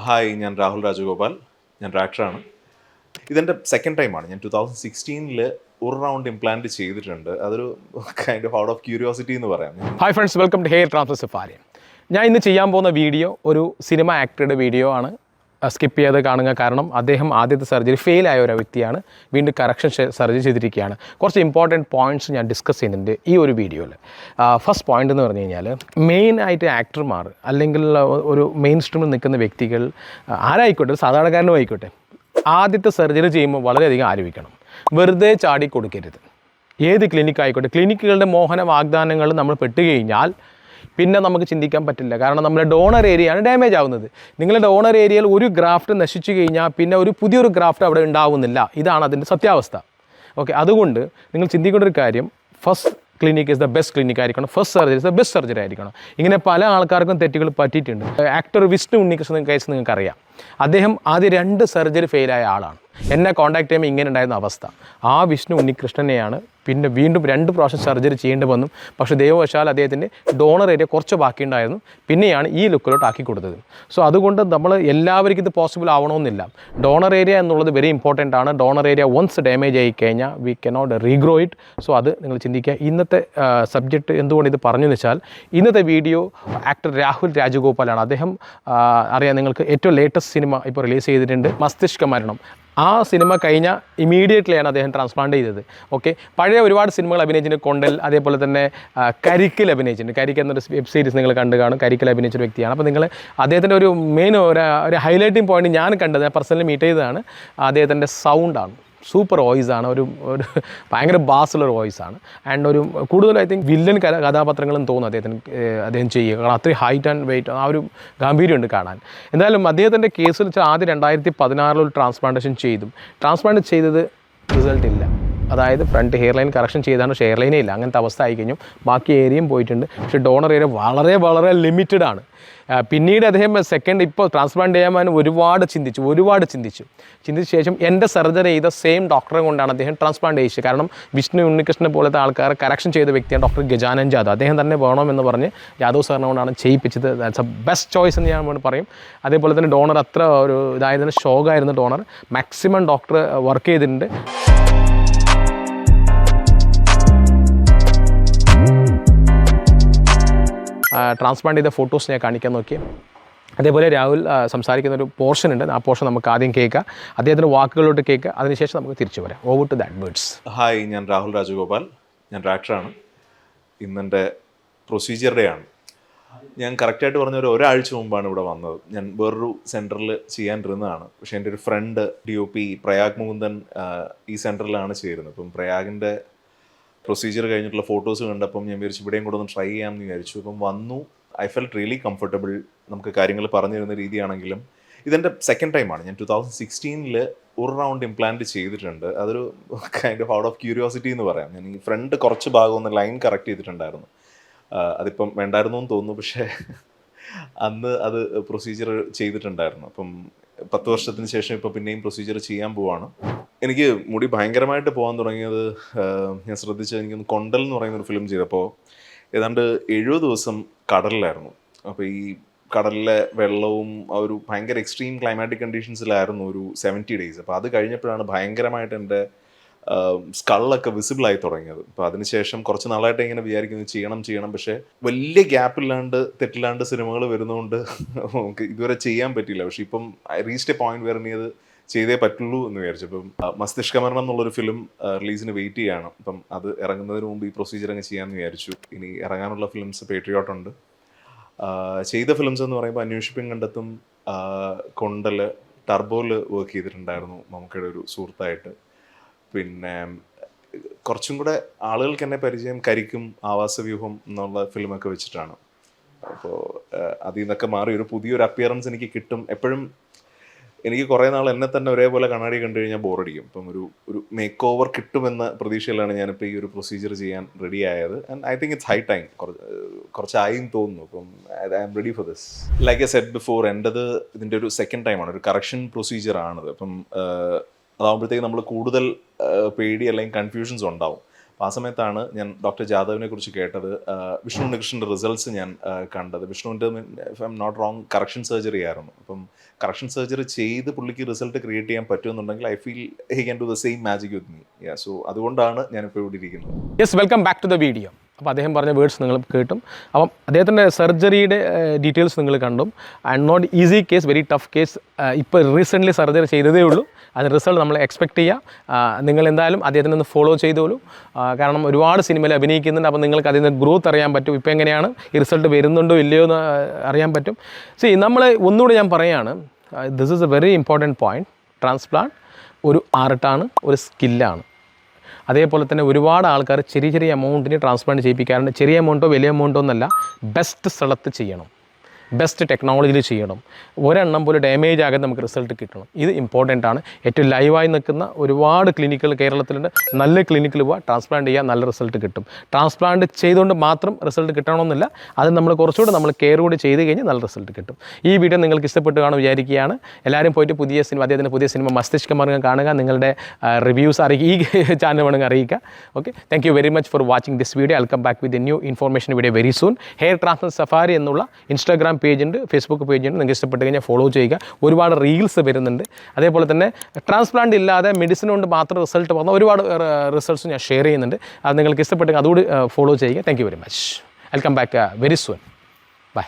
Hi, ഞാൻ രാഹുൽ രാജഗോപാൽ. ഞാൻ ഡയറക്ടറാണ്. ഇതെൻ്റെ സെക്കൻഡ് ടൈമാണ്. ഞാൻ 2016 ഒരു റൗണ്ട് ഇംപ്ലാന്റ് ചെയ്തിട്ടുണ്ട്. അതൊരു kind of out of curiosity എന്ന് പറയാം. Hi friends, welcome to hair transfer safari. ഞാൻ ഇന്ന് ചെയ്യാൻ പോകുന്ന വീഡിയോ ഒരു സിനിമ ആക്ടറുടെ വീഡിയോ ആണ്. സ്കിപ്പ് ചെയ്ത് കാണുക, കാരണം അദ്ദേഹം ആദ്യത്തെ സർജറി ഫെയിലായ ഒരു വ്യക്തിയാണ്. വീണ്ടും കറക്ഷൻ സർജറി ചെയ്തിരിക്കുകയാണ്. കുറച്ച് ഇമ്പോർട്ടൻറ്റ് പോയിൻറ്റ്സ് ഞാൻ ഡിസ്കസ് ചെയ്യുന്നുണ്ട് ഈ ഒരു വീഡിയോയിൽ. ഫസ്റ്റ് പോയിൻ്റ് എന്ന് പറഞ്ഞു കഴിഞ്ഞാൽ, മെയിനായിട്ട് ആക്ടർമാർ അല്ലെങ്കിൽ ഒരു മെയിൻ സ്ട്രീമിൽ നിൽക്കുന്ന വ്യക്തികൾ ആരായിക്കോട്ടെ, സാധാരണക്കാരനും ആയിക്കോട്ടെ, ആദ്യത്തെ സർജറി ചെയ്യുമ്പോൾ വളരെയധികം ആലോചിക്കണം. വെറുതെ ചാടി കൊടുക്കരുത്. ഏത് ക്ലിനിക്ക് ആയിക്കോട്ടെ, ക്ലിനിക്കുകളുടെ മോഹന വാഗ്ദാനങ്ങൾ നമ്മൾ പെട്ടുകഴിഞ്ഞാൽ പിന്നെ നമുക്ക് ചിന്തിക്കാൻ പറ്റില്ല. കാരണം നമ്മുടെ ഡോണർ ഏരിയയാണ് ഡാമേജ് ആവുന്നത്. നിങ്ങളുടെ ഡോണർ ഏരിയയിൽ ഒരു ഗ്രാഫ്റ്റ് നശിച്ചു കഴിഞ്ഞാൽ പിന്നെ ഒരു പുതിയൊരു ഗ്രാഫ്റ്റ് അവിടെ ഉണ്ടാവുന്നില്ല. ഇതാണ് അതിൻ്റെ സത്യാവസ്ഥ. ഓക്കെ, അതുകൊണ്ട് നിങ്ങൾ ചിന്തിക്കേണ്ട ഒരു കാര്യം, first clinic is the best clinic ആയിരിക്കണം, first surgery is the best surgery ആയിരിക്കണം. ഇങ്ങനെ പല ആൾക്കാർക്കും തെറ്റുകൾ പറ്റിയിട്ടുണ്ട്. ആക്ടർ വിഷ്ണു ഉണ്ണികൃഷ്ണൻ കേസ് നിങ്ങൾക്കറിയാം. അദ്ദേഹം ആദ്യം 2 സർജറി ഫെയിലായ ആളാണ്. എന്നെ കോൺടാക്ട് ചെയ്യുമ്പോൾ ഇങ്ങനെ ഉണ്ടായിരുന്ന അവസ്ഥ. ആ വിഷ്ണു ഉണ്ണികൃഷ്ണനെയാണ് പിന്നെ വീണ്ടും 2 പ്രാവശ്യം സർജറി ചെയ്യേണ്ടി വന്നു. പക്ഷേ ദൈവവശാൽ അദ്ദേഹത്തിൻ്റെ ഡോണർ ഏരിയ കുറച്ച് ബാക്കിയുണ്ടായിരുന്നു. പിന്നെയാണ് ഈ ലുക്കിലോട്ട് ആക്കി കൊടുത്തത്. സോ അതുകൊണ്ട് നമ്മൾ എല്ലാവർക്കും ഇത് പോസിബിൾ ആവണമെന്നില്ല. ഡോണർ ഏരിയ എന്നുള്ളത് വെരി ഇമ്പോർട്ടൻ്റ് ആണ്. ഡോണർ ഏരിയ വൺസ് ഡാമേജ് ആയി കഴിഞ്ഞാൽ we cannot regrow it. So അത് നിങ്ങൾ ചിന്തിക്കുക. ഇന്നത്തെ സബ്ജക്റ്റ് എന്തുകൊണ്ട് ഇത് പറഞ്ഞെന്ന് വെച്ചാൽ, ഇന്നത്തെ വീഡിയോ ആക്ടർ രാഹുൽ രാജഗോപാലാണ്. അദ്ദേഹം അറിയാം നിങ്ങൾക്ക്, ഏറ്റവും ലേറ്റസ്റ്റ് സിനിമ ഇപ്പോൾ റിലീസ് ചെയ്തിട്ടുണ്ട്, മസ്തിഷ്ക മരണം. ആ സിനിമ കഴിഞ്ഞ ഇമീഡിയറ്റ്ലിയാണ് അദ്ദേഹം ട്രാൻസ്പ്ലാന്റ് ചെയ്തത്. ഓക്കെ, പഴയ ഒരുപാട് സിനിമകൾ അഭിനയിച്ചിട്ടുണ്ട്. കൊണ്ടൽ, അതേപോലെ തന്നെ കരിക്കിൽ അഭിനയിച്ചിട്ടുണ്ട്. കരിക്ക് എന്നൊരു വെബ് സീരീസ് നിങ്ങൾ കണ്ടു കാണും. കരിക്കിൽ അഭിനയിച്ചൊരു വ്യക്തിയാണ്. അപ്പോൾ നിങ്ങൾ അദ്ദേഹത്തിൻ്റെ ഒരു മെയിൻ ഒരു ഹൈലൈറ്റിംഗ് പോയിന്റ് ഞാൻ കണ്ടത്, ഞാൻ പേഴ്സണലി മീറ്റ് ചെയ്തതാണ്, അദ്ദേഹത്തിൻ്റെ സൗണ്ടാണ്. സൂപ്പർ വോയിസാണ്. ഒരു ഭയങ്കര ബാസുള്ളൊരു വോയിസാണ്. ആൻഡ് ഒരു കൂടുതൽ ഐ തിങ്ക് വില്ലൻ കഥാപാത്രങ്ങളും തോന്നും അദ്ദേഹം ചെയ്യുക. കാരണം അത്രയും ഹൈറ്റ് ആൻഡ് വെയിറ്റ്, ആ ഒരു ഗാംഭീര്യമുണ്ട് കാണാൻ. എന്തായാലും അദ്ദേഹത്തിൻ്റെ കേസിൽ വെച്ചാൽ ആദ്യം 2016 ഒരു ട്രാൻസ്പ്ലാന്റേഷൻ ചെയ്തു. ട്രാൻസ്പ്ലാന്റ് ചെയ്തത് റിസൾട്ട് ഇല്ല. അതായത് ഫ്രണ്ട് ഹെയർ ലൈൻ കറക്ഷൻ ചെയ്താണ്, പക്ഷേ ഹെയർ ലൈനേ ഇല്ല. അങ്ങനത്തെ അവസ്ഥ ആയി കഴിഞ്ഞു. ബാക്കി ഏരിയയും പോയിട്ടുണ്ട്. പക്ഷേ ഡോണർ ഏരിയ വളരെ വളരെ ലിമിറ്റഡ് ആണ്. പിന്നീട് അദ്ദേഹം ഇപ്പോൾ ട്രാൻസ്പ്ലാന്റ് ചെയ്യാൻ ഒരുപാട് ചിന്തിച്ചു ശേഷം എൻ്റെ സർജറി ചെയ്ത സെയിം ഡോക്ടറെ കൊണ്ടാണ് അദ്ദേഹം ട്രാൻസ്പ്ലാന്റ് ചെയ്യിച്ചത്. കാരണം വിഷ്ണു ഉണ്ണികൃഷ്ണനെ പോലത്തെ ആൾക്കാർ കറക്ഷൻ ചെയ്ത വ്യക്തിയാണ് ഡോക്ടർ ഗജാനൻ ജാദവ്. അദ്ദേഹം തന്നെ വേണമെന്ന് പറഞ്ഞ് യാദവ് സാറിനെ കൊണ്ടാണ് ചെയ്യിപ്പിച്ചത്. ദാറ്റ്സ് എ ബെസ്റ്റ് ചോയ്സ് എന്ന് ഞാൻ പറയും. അതേപോലെ തന്നെ ഡോണർ അത്ര ഒരു ഇതായതിന് ഷോക്കായിരുന്നു ഡോണർ. മാക്സിമം ഡോക്ടർ വർക്ക് ചെയ്തിട്ടുണ്ട്. ട്രാൻസ്പ്ലാന്റ് ചെയ്ത ഫോട്ടോസ് ഞാൻ കാണിക്കാൻ നോക്കി. അതേപോലെ രാഹുൽ സംസാരിക്കുന്ന ഒരു പോർഷൻ ഉണ്ട്. ആ പോർഷൻ നമുക്ക് ആദ്യം കേൾക്കാം, അദ്ദേഹത്തിൻ്റെ വാക്കുകളിലോട്ട് കേൾക്കുക. അതിനുശേഷം നമുക്ക് തിരിച്ചു വരാം. Over to that words. Hi, ഞാൻ രാഹുൽ രാജഗോപാൽ. ഞാൻ ഡയറക്ടറാണ്. ഇന്നെൻ്റെ പ്രൊസീജിയർ ഡേ ആണ്. ഞാൻ കറക്റ്റായിട്ട് പറഞ്ഞ ഒരാഴ്ച മുമ്പാണ് ഇവിടെ വന്നത്. ഞാൻ വേറൊരു സെൻറ്ററിൽ ചെയ്യാനിരുന്നതാണ്. പക്ഷേ എൻ്റെ ഒരു ഫ്രണ്ട് DOP പ്രയാഗ് മുകുന്ദൻ ഈ സെൻറ്ററിലാണ് ചേരുന്നത്. അപ്പം പ്രയാഗിൻ്റെ പ്രൊസീജിയർ കഴിഞ്ഞിട്ടുള്ള ഫോട്ടോസ് കണ്ടപ്പം ഞാൻ വിചാരിച്ചു ഇവിടെയും കൂടെ ഒന്ന് ട്രൈ ചെയ്യാമെന്ന് വിചാരിച്ചു. അപ്പം വന്നു. I felt really comfortable. നമുക്ക് കാര്യങ്ങൾ പറഞ്ഞു തരുന്ന രീതിയാണെങ്കിലും ഇതെൻ്റെ സെക്കൻഡ് ടൈമാണ്. ഞാൻ 2016 ഒരു റൗണ്ട് ഇംപ്ലാന്റ് ചെയ്തിട്ടുണ്ട്. അതൊരു kind of out of curiosity എന്ന് പറയാം. ഞാൻ ഈ ഫ്രണ്ട് കുറച്ച് ഭാഗം ഒന്ന് ലൈൻ കറക്റ്റ് ചെയ്തിട്ടുണ്ടായിരുന്നു. അതിപ്പം വേണ്ടായിരുന്നു എന്ന് തോന്നുന്നു. പക്ഷേ അന്ന് അത് പ്രൊസീജിയർ ചെയ്തിട്ടുണ്ടായിരുന്നു. അപ്പം 10 വർഷത്തിന് ശേഷം ഇപ്പോൾ പിന്നെയും പ്രൊസീജിയർ ചെയ്യാൻ പോവാണ്. എനിക്ക് മുടി ഭയങ്കരമായിട്ട് പോകാൻ തുടങ്ങിയത് ഞാൻ ശ്രദ്ധിച്ചത്, എനിക്കൊന്ന് കൊണ്ടൽ എന്ന് പറയുന്നൊരു ഫിലിം ചെയ്തപ്പോൾ ഏതാണ്ട് 70 ദിവസം കടലിലായിരുന്നു. അപ്പോൾ ഈ കടലിലെ വെള്ളവും ഒരു ഭയങ്കര എക്സ്ട്രീം ക്ലൈമാറ്റിക് കണ്ടീഷൻസിലായിരുന്നു ഒരു 70 ഡേയ്സ്. അപ്പോൾ അത് കഴിഞ്ഞപ്പോഴാണ് ഭയങ്കരമായിട്ട് എൻ്റെ സ്കളൊക്കെ വിസിബിളായി തുടങ്ങിയത്. അപ്പോൾ അതിനുശേഷം കുറച്ച് നാളായിട്ട് ഇങ്ങനെ വിചാരിക്കുന്നു ചെയ്യണം. പക്ഷേ വലിയ ഗ്യാപ്പില്ലാണ്ട് തെറ്റില്ലാണ്ട് സിനിമകൾ വരുന്നതുകൊണ്ട് നമുക്ക് ഇതുവരെ ചെയ്യാൻ പറ്റില്ല. പക്ഷേ ഇപ്പം ഐ റീച്ച്ഡ് എ പോയിന്റ് വേറെ ഇനി അത് ചെയ്തേ പറ്റുള്ളൂ എന്ന് വിചാരിച്ചു. അപ്പം മസ്തിഷ്ക മരണം എന്നുള്ളൊരു ഫിലിം റിലീസിന് വെയിറ്റ് ചെയ്യാണ്. അപ്പം അത് ഇറങ്ങുന്നതിന് മുമ്പ് ഈ പ്രൊസീജിയർ അങ്ങ് ചെയ്യാമെന്ന് വിചാരിച്ചു. ഇനി ഇറങ്ങാനുള്ള ഫിലിംസ് പേട്രിയോട്ട് ഉണ്ട്. ചെയ്ത ഫിലിംസ് എന്ന് പറയുമ്പോൾ അന്വേഷിപ്പും കണ്ടെത്തും, കൊണ്ടൽ, ടർബോയിൽ വർക്ക് ചെയ്തിട്ടുണ്ടായിരുന്നു മമ്മൂക്കയുടെ ഒരു സുഹൃത്തായിട്ട്. പിന്നെ കുറച്ചും കൂടെ ആളുകൾക്ക് എന്നെ പരിചയം കരിക്കും, ആവാസവ്യൂഹം എന്നുള്ള ഫിലിമൊക്കെ വെച്ചിട്ടാണ്. അപ്പോൾ അതിൽ നിന്നൊക്കെ മാറി ഒരു പുതിയൊരു അപ്പിയറൻസ് എനിക്ക് കിട്ടും. എപ്പോഴും എനിക്ക് കുറേ നാൾ എന്നെ തന്നെ ഒരേപോലെ കണ്ണാടി കണ്ടു കഴിഞ്ഞാൽ ബോറടിക്കും. അപ്പം ഒരു മേക്ക് ഓവർ കിട്ടുമെന്ന പ്രതീക്ഷയിലാണ് ഞാനിപ്പോൾ ഈ ഒരു പ്രൊസീജിയർ ചെയ്യാൻ റെഡി ആയത്. And I think it's high time. കുറച്ചായും തോന്നുന്നു. അപ്പം I am ready for this. Like a said before, എൻ്റെത് ഇതിൻ്റെ ഒരു സെക്കൻഡ് ടൈമാണ്. ഒരു കറക്ഷൻ പ്രൊസീജിയർ ആണത്. അപ്പം അതാകുമ്പോഴത്തേക്ക് നമ്മൾ കൂടുതൽ പേടി അല്ലെങ്കിൽ കൺഫ്യൂഷൻസ് ഉണ്ടാവും. അപ്പോൾ ആ സമയത്താണ് ഞാൻ ഡോക്ടർ ജാദവിനെ കുറിച്ച് കേട്ടത്. വിഷ്ണു ഉണ്ണികൃഷ്ണൻ്റെ റിസൾട്ട്സ് ഞാൻ കണ്ടത്. വിഷ്ണുവിൻ്റെ if I'm not wrong correction surgery ആയിരുന്നു. അപ്പം കറക്ഷൻ സർജറി ചെയ്ത് പുള്ളിക്ക് റിസൾട്ട് ക്രിയേറ്റ് ചെയ്യാൻ പറ്റുമെന്നുണ്ടെങ്കിൽ I feel he can do the same magic with me. So അതുകൊണ്ടാണ് ഞാനിപ്പോൾ ഇവിടെ ഇരിക്കുന്നത്. Yes, welcome back to the video. അപ്പോൾ അദ്ദേഹം പറഞ്ഞ വേർഡ്സ് നിങ്ങൾ കേട്ടും. അപ്പം അദ്ദേഹത്തിൻ്റെ സർജറിയുടെ ഡീറ്റെയിൽസ് നിങ്ങൾ കണ്ടും. And not easy case, very tough case. ഇപ്പോൾ റീസെൻ്റ്ലി സർജറി ചെയ്തതേ ഉള്ളൂ. അതിന് റിസൾട്ട് നമ്മൾ എക്സ്പെക്റ്റ് ചെയ്യുക. നിങ്ങൾ എന്തായാലും അദ്ദേഹത്തിനെ ഒന്ന് ഫോളോ ചെയ്തോളൂ. കാരണം ഒരുപാട് സിനിമയിൽ അഭിനയിക്കുന്നുണ്ട്. അപ്പോൾ നിങ്ങൾക്ക് അതിൽ നിന്ന് ഗ്രോത്ത് അറിയാൻ പറ്റും. ഇപ്പോൾ എങ്ങനെയാണ് ഈ റിസൾട്ട് വരുന്നുണ്ടോ ഇല്ലയോ എന്ന് അറിയാൻ പറ്റും. നമ്മൾ ഒന്നുകൂടി ഞാൻ പറയുകയാണ്, this is A very important point. Transplant ഒരു ആർട്ടാണ്, ഒരു സ്കില്ലാണ്. അതേപോലെ തന്നെ ഒരുപാട് ആൾക്കാർ ചെറിയ ചെറിയ എമൗണ്ടിന് ട്രാൻസ്പ്ലാന്റ് ചെയ്യിപ്പിക്കാറുണ്ട്. ചെറിയ എമൗണ്ടോ വലിയ എമൗണ്ടോ എന്നല്ല, ബെസ്റ്റ് സ്ഥലത്ത് ചെയ്യണം, ബെസ്റ്റ് ടെക്നോളജിയിൽ ചെയ്യണം. ഒരെണ്ണം പോലും ഡാമേജ് ആകാതെ നമുക്ക് റിസൾട്ട് കിട്ടണം. ഇത് ഇമ്പോർട്ടൻ്റ് ആണ്. ഏറ്റവും ലൈവായി നിൽക്കുന്ന ഒരുപാട് ക്ലിനിക്കുകൾ കേരളത്തിലുണ്ട്. നല്ല ക്ലിനിക്കിൽ പോവുക, ട്രാൻസ്പ്ലാന്റ് ചെയ്യുക, നല്ല റിസൾട്ട് കിട്ടും. ട്രാൻസ്പ്ലാന്റ് ചെയ്തുകൊണ്ട് മാത്രം റിസൾട്ട് കിട്ടണമെന്നില്ല, അത് നമ്മൾ കുറച്ചുകൂടെ നമ്മൾ കെയർ കൂടി ചെയ്ത് കഴിഞ്ഞാൽ നല്ല റിസൾട്ട് കിട്ടും. ഈ വീഡിയോ നിങ്ങൾക്ക് ഇഷ്ടപ്പെട്ട് കാണും വിചാരിക്കുകയാണ്. എല്ലാവരും പോയിട്ട് അദ്ദേഹത്തിൻ്റെ പുതിയ സിനിമ മസ്തിഷ്കം മാർഗ്ഗം കാണുക. നിങ്ങളുടെ റിവ്യൂസ് അറിയിക്കുക, ഈ ചാനൽ വേണമെങ്കിൽ അറിയിക്കുക. Okay, thank you very much for watching this video. I come back with a new information video very soon. Hair transplant safari എന്നുള്ള ഇൻസ്റ്റാഗ്രാം പേജുണ്ട്, ഫേസ്ബുക്ക് പേജുണ്ട്. നിങ്ങൾക്ക് ഇഷ്ടപ്പെട്ട് കഴിഞ്ഞാൽ ഫോളോ ചെയ്യുക. ഒരുപാട് റീൽസ് വരുന്നുണ്ട്. അതേപോലെ തന്നെ ട്രാൻസ്പ്ലാന്റ് ഇല്ലാതെ മെഡിസിൻ കൊണ്ട് മാത്രം റിസൾട്ട് വന്ന ഒരുപാട് റിസൾട്ട്സ് ഞാൻ ഷെയർ ചെയ്യുന്നുണ്ട്. അത് നിങ്ങൾക്ക് ഇഷ്ടപ്പെട്ടെങ്കിൽ അതുകൂടി ഫോളോ ചെയ്യുക. Thank you very much. I come back very soon. By.